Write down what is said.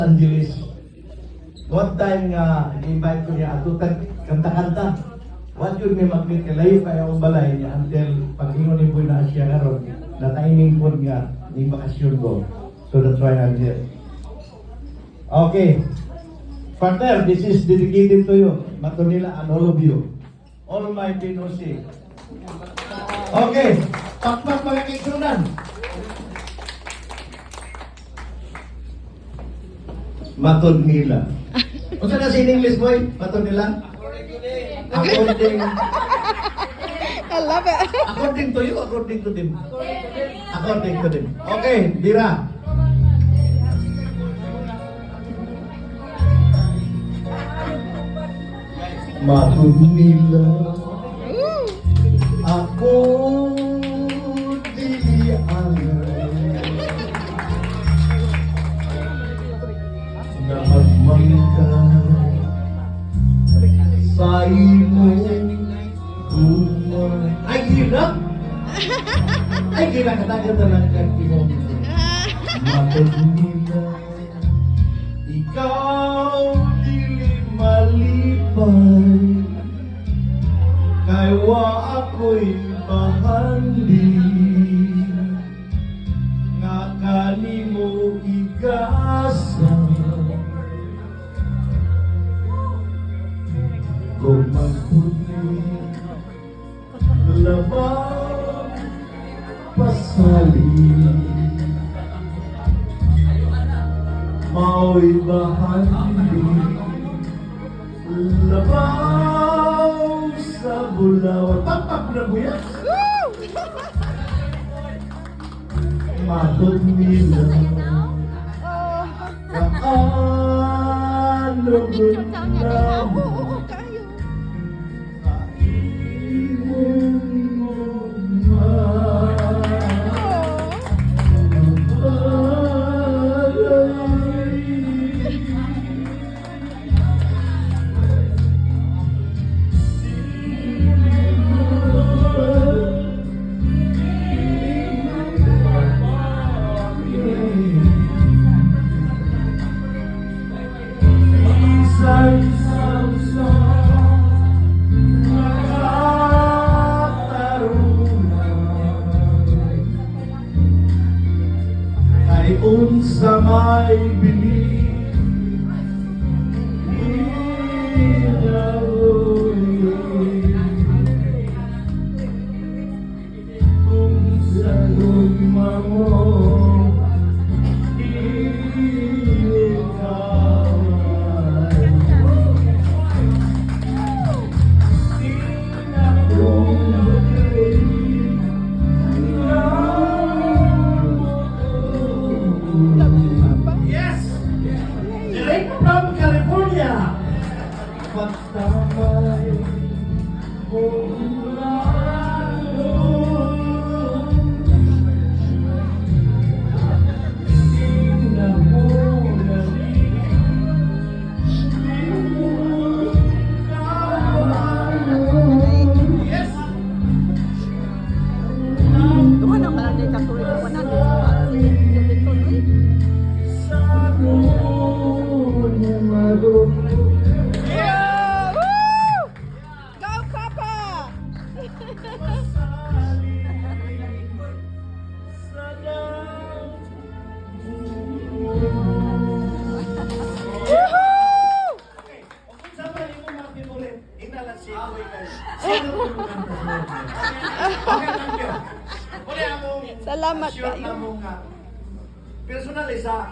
Angeles. One time nga, i-invite ko niya ato kanta-kanta. What yun may magkit layo kaya ang balay niya until pag-ingon ni Boy na siya karon na timing po nga ni bakasyon ko. So that's why I'm here. Okay. Partner, this is dedicated to you. Matunila and all of you. All my PNOC. Okay. Pakpak mga kaigsunan. Matod nila. O sa na in English, boy? Matod nila? According I love it. according to you, according to them. According to them. Okay, Bira. Matod nila. Ako di nahagmangkay sa imong rumah. Ay, gila! Ay, gila ka tayo talaga imong matod nila. Ikaw dili malipay kay wa ako'y mahandi nga kanimo igasa. Kung magpuni labang pasali mao'y bahandi labaw sa Bulawan. Pakpak na buya. Matod nila kaano na unsa may bili unsa lugma mo pagtamay murado yes Duman ang malalay ka tuloy ko na. Salamat kayo. Personal isa,